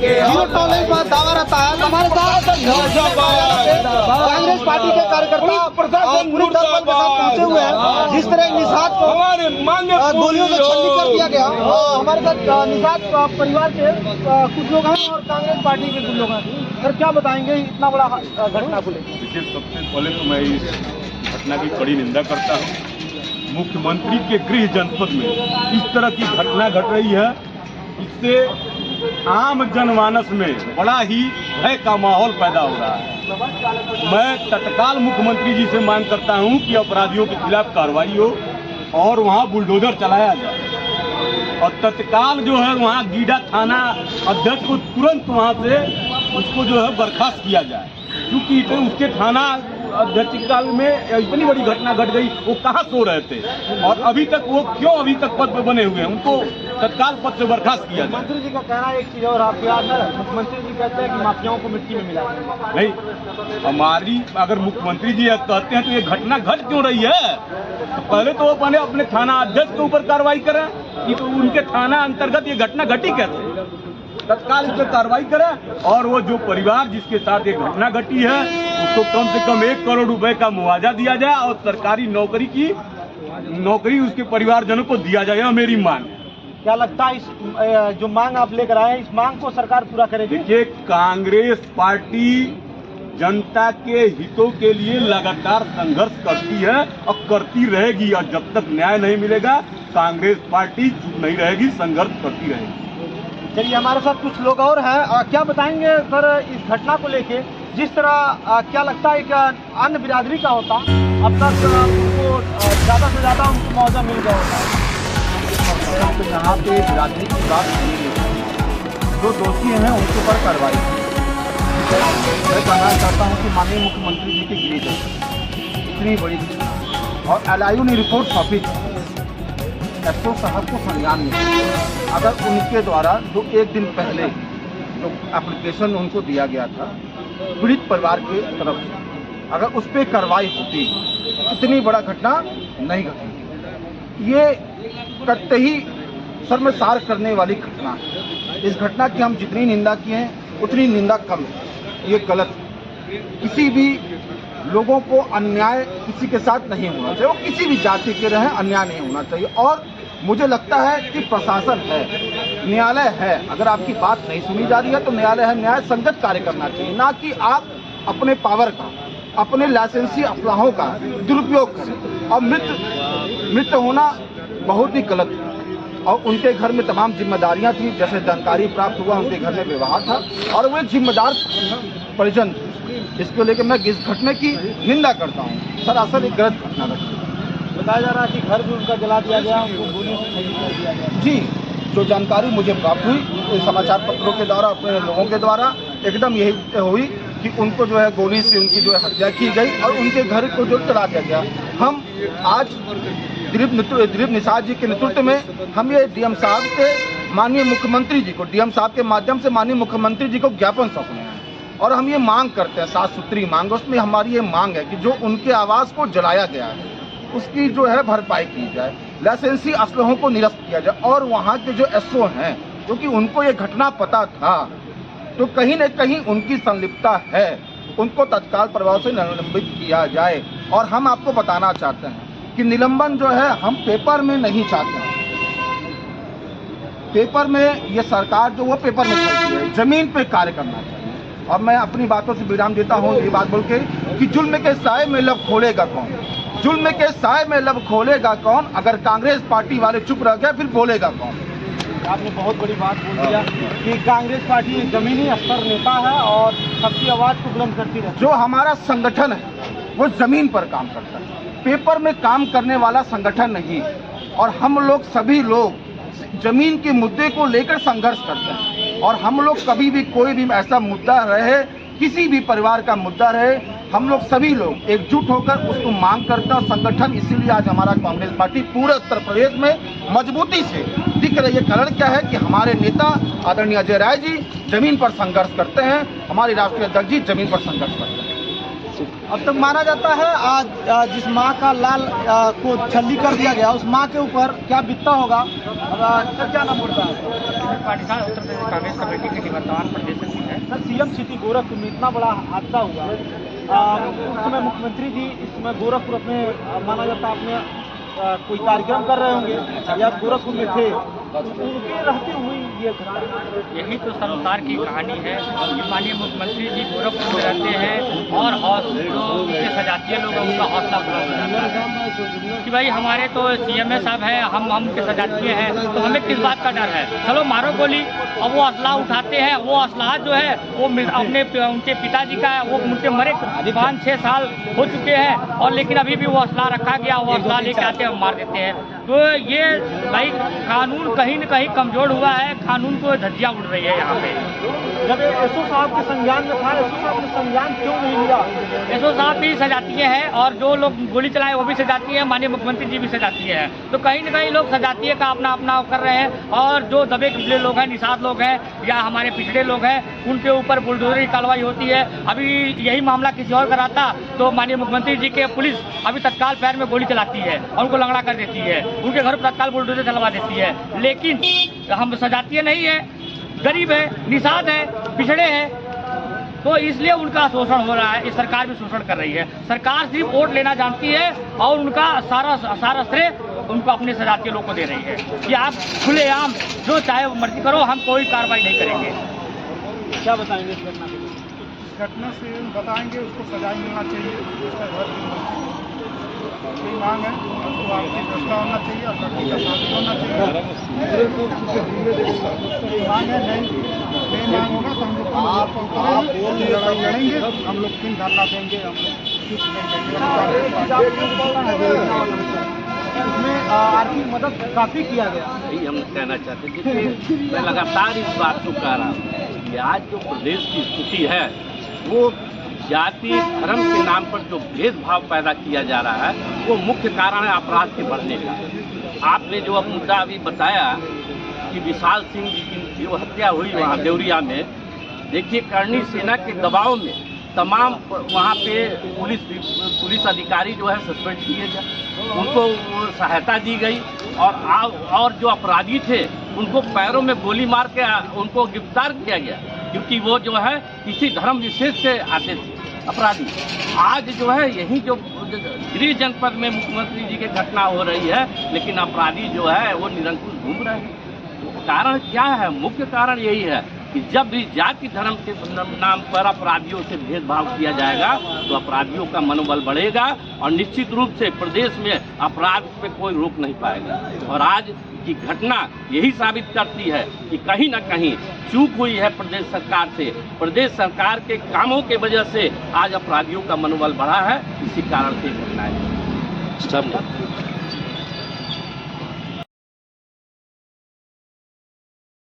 Zero tolerance का दावा रहता है। हमारे साथ कांग्रेस पार्टी के कार्यकर्ता पूरी दल बल के साथ पहुंचे हुए हैं। जिस तरह निषाद को गोलियों से छलनी कर दिया गया, हमारे साथ निषाद परिवार के कुछ लोग हैं और कांग्रेस पार्टी के कुछ लोग हैं। सर क्या बताएंगे इतना बड़ा घटना को लेकर? देखिए, सबसे पहले तो मैं इस घटना की कड़ी निंदा करता हूँ। मुख्यमंत्री के गृह जनपद में इस तरह की घटना घट रही है, इससे आम जनमानस में बड़ा ही भय का माहौल पैदा हो रहा है। मैं तत्काल मुख्यमंत्री जी से मांग करता हूं कि अपराधियों के खिलाफ कार्रवाई हो और वहां बुलडोजर चलाया जाए और तत्काल जो है वहां गीडा थाना अध्यक्ष को तुरंत वहां से उसको जो है बर्खास्त किया जाए, क्योंकि उसके थाना अध्यक्ष काल में इतनी बड़ी घटना घट गई। वो कहाँ सो रहे थे और अभी तक वो क्यों अभी तक पद पर बने हुए हैं? उनको तत्काल पद से बर्खास्त किया जाए। मंत्री जी का कहना है एक चीज और आपके याद है, मुख्यमंत्री जी कहते हैं कि माफियाओं को मिट्टी में मिला नहीं। हमारी अगर मुख्यमंत्री जी कहते हैं तो ये घटना घट क्यों रही है? तो पहले तो वो अपने थाना अध्यक्ष के ऊपर कार्रवाई करें कि तो उनके थाना अंतर्गत ये घटना घटी कैसे, तत्काल इस पर कार्रवाई करें और वो जो परिवार जिसके साथ ये घटना घटी है उसको कम से कम 1 करोड़ रुपए का मुआवजा दिया जाए और सरकारी नौकरी उसके परिवारजनों को दिया जाए। यह मेरी मांग है। क्या लगता है इस जो मांग आप लेकर आए इस मांग को सरकार पूरा करेगी? देखिए, कांग्रेस पार्टी जनता के हितों के लिए लगातार संघर्ष करती है और करती रहेगी, और जब तक न्याय नहीं मिलेगा कांग्रेस पार्टी चुप नहीं रहेगी, संघर्ष करती रहेगी। चलिए, हमारे साथ कुछ लोग और हैं। क्या बताएंगे सर इस घटना को लेके? जिस तरह क्या लगता है कि अन्य बिरादरी का होता अब तक उनको ज़्यादा से ज़्यादा उनको मुआवजा मिल गया होता है। तो यहाँ पे बिरादरी की बात नहीं है, जो दोषी हैं उनके ऊपर कार्रवाई की। मैं कहना चाहता हूँ कि माननीय मुख्यमंत्री जी की गिरी इतनी बड़ी और LIU ने रिपोर्ट सौंपी, एसओ साहब को संज्ञान में अगर उनके द्वारा जो एक दिन पहले जो एप्लीकेशन उनको दिया गया था पीड़ित परिवार के तरफ से, अगर उस पर कार्रवाई होती इतनी बड़ा घटना नहीं घटी। ये करते ही शर्मसार करने वाली घटना है। इस घटना की हम जितनी निंदा किए हैं उतनी निंदा कम है। ये गलत है। किसी भी लोगों को अन्याय किसी के साथ नहीं होना चाहिए, वो किसी भी जाति के रहें, अन्याय नहीं होना चाहिए। और मुझे लगता है कि प्रशासन है, न्यायालय है, अगर आपकी बात नहीं सुनी जा रही है तो न्यायालय है, न्याय संगत कार्य करना चाहिए, ना कि आप अपने पावर का, अपने लाइसेंसी असलाहों का दुरुपयोग करें। और मृत होना बहुत ही गलत है। और उनके घर में तमाम जिम्मेदारियां थी, जैसे जानकारी प्राप्त हुआ उनके घर में विवाह था और वे जिम्मेदार परिजन थे। इसको लेकर मैं इस घटना की निंदा करता हूँ। सरासर एक गलत घटना घटी। बताया जा रहा है कि घर भी उनका जला दिया गया, उनको गोलियों से शहीद कर दिया गया। जी, जो जानकारी मुझे प्राप्त हुई समाचार पत्रों के द्वारा, अपने लोगों के द्वारा, एकदम यही हुई कि उनको जो है गोली से उनकी जो है हत्या की गई और उनके घर को जो जला दिया गया। हम आज दिलीप निषाद जी के नेतृत्व में हम ये डीएम साहब के माननीय मुख्यमंत्री जी को, डीएम साहब के माध्यम से माननीय मुख्यमंत्री जी को ज्ञापन सौंपने हैं और हम ये मांग करते हैं, 7 सूत्री मांग। उसमें हमारी ये मांग है कि जो उनके आवास को जलाया गया है उसकी जो है भरपाई की जाए, लाइसेंसी असलहों को निरस्त किया जाए और वहाँ के जो एसओ हैं, क्योंकि उनको ये घटना पता था तो कहीं न कहीं उनकी संलिप्तता है, उनको तत्काल प्रभाव से निलंबित किया जाए। और हम आपको बताना चाहते हैं कि निलंबन जो है हम पेपर में नहीं चाहते हैं। पेपर में ये सरकार जो वो पेपर में चलती है, जमीन पे कार्य करना चाहिए। और मैं अपनी बातों से विराम देता हूँ ये बात बोल के कि जुल्म के साए में लब खोलेगा कौन, जुल्म के साए में लब खोलेगा कौन, अगर कांग्रेस पार्टी वाले चुप रह गए फिर बोलेगा कौन। आपने बहुत बड़ी बात बोल दिया कि कांग्रेस पार्टी जमीनी स्तर नेता है और सबकी आवाज को बुलंद करती रहती है। जो हमारा संगठन है वो जमीन पर काम करता है, पेपर में काम करने वाला संगठन नहीं। और हम लोग सभी लोग जमीन के मुद्दे को लेकर संघर्ष करते हैं और हम लोग कभी भी कोई भी ऐसा मुद्दा रहे, किसी भी परिवार का मुद्दा रहे, हम लोग सभी लोग एकजुट होकर उसको मांग करते हैं। संगठन इसीलिए आज हमारा कांग्रेस पार्टी पूरे उत्तर प्रदेश में मजबूती से दिख रही है। कारण क्या है कि हमारे नेता आदरणीय अजय राय जी जमीन पर संघर्ष करते हैं, हमारे राष्ट्रीय अध्यक्ष जी जमीन पर संघर्ष करते हैं। अब तक माना जाता है आज जिस माँ का लाल को छल्ली कर दिया गया उस माँ के ऊपर क्या बीतता होगा, सर क्या नाम पड़ता है? पाकिस्तान उत्तर प्रदेश कांग्रेस कमेटी के निवर्तमान प्रदेश सचिव है। सर सीएम सिटी गोरखपुर में इतना बड़ा हादसा हुआ, उस समय मुख्यमंत्री जी इस समय गोरखपुर में माना जाता आपने कोई कार्यक्रम कर रहे होंगे या गोरखपुर में थे, उनके रहते हुए ये घटना। यही तो संसार की कहानी है कि माननीय मुख्यमंत्री जी गोरखपुर में रहते हैं और जो उनके सजातीय लोग हैं उनका हौसला बुलंद कि भाई हमारे तो सीएमए साहब हैं, हम उनके सजातीय हैं, तो हमें किस बात का डर है, चलो मारो गोली। और वो असला उठाते हैं, वो असलाह जो है वो अपने उनके पिताजी का है, वो उनके मरे 5-6 साल हो चुके हैं और लेकिन अभी भी वो असला रखा गया, वो असला लेके आते हैं मार देते हैं। तो ये भाई कानून कहीं न कहीं कमजोर हुआ है, कानून को धज्जियां उड़ रही है यहाँ पे। जब एसओ साहब के संज्ञान में था, एसओ साहब ने संज्ञान क्यों नहीं लिया? एसओ साहब भी सजातीय हैं और जो लोग गोली चलाए वो भी सजातीय है, माननीय मुख्यमंत्री जी भी सजातीय है। तो कहीं न कहीं लोग सजातीय का अपना कर रहे हैं और जो दबे कुचले लोग हैं, निषाद लोग हैं या हमारे पिछड़े लोग हैं, उनके ऊपर बुलडोजर की कार्रवाई होती है। अभी यही मामला किसी और का रहता तो माननीय मुख्यमंत्री जी के पुलिस अभी तत्काल पैर में गोली चलाती है और उनको लंगड़ा कर देती है, उनके घर पर तत्काल बुलडोजर चलवा देती है। लेकिन हम सजातीय नहीं है, गरीब है, निषाद है, पिछड़े हैं, तो इसलिए उनका शोषण हो रहा है। ये सरकार भी शोषण कर रही है। सरकार सिर्फ वोट लेना जानती है और उनका सारा श्रेय उनको अपने सजातीय लोग को दे रही है कि आप खुलेआम जो चाहे मर्जी करो, हम कोई कार्रवाई नहीं करेंगे। क्या बताएंगे इस घटना को? घटना से बताएंगे उसको सजा मिलना चाहिए, उसका घर की मांग है, उसको आर्थिक व्यवस्था होना चाहिए और लड़की का शादी होना चाहिए। मांग है, नहीं मांग होगा तो हम लोग लड़ाई लड़ेंगे, हम लोग किन धरना देंगे, हम लोग उसमें आर्थिक मदद काफी किया गया। यही हम कहना चाहते थे कि मैं लगातार इस बात को कह रहा हूँ कि आज जो प्रदेश की स्थिति है वो जाति धर्म के नाम पर जो भेदभाव पैदा किया जा रहा है वो मुख्य कारण है अपराध के बढ़ने का। आपने जो अब मुद्दा अभी बताया कि विशाल सिंह जी की जो हत्या हुई वहाँ देवरिया में, देखिए करणी सेना के दबाव में तमाम वहाँ पे पुलिस अधिकारी जो है सस्पेंड किए गए, उनको सहायता दी गई और जो अपराधी थे उनको पैरों में गोली मार के उनको गिरफ्तार किया गया क्योंकि वो जो है किसी धर्म विशेष से आते थे अपराधी। आज जो है यही जो गृह जनपद में मुख्यमंत्री जी की घटना हो रही है लेकिन अपराधी जो है वो निरंकुश घूम रहे हैं। कारण क्या है? मुख्य कारण यही है कि जब भी जाति धर्म के नाम पर अपराधियों से भेदभाव किया जाएगा तो अपराधियों का मनोबल बढ़ेगा और निश्चित रूप से प्रदेश में अपराध पे कोई रोक नहीं पाएगा। और आज की घटना यही साबित करती है कि कहीं न कहीं चूक हुई है प्रदेश सरकार से। प्रदेश सरकार के कामों के वजह से आज अपराधियों का मनोबल बढ़ा है, इसी कारण से घटना है।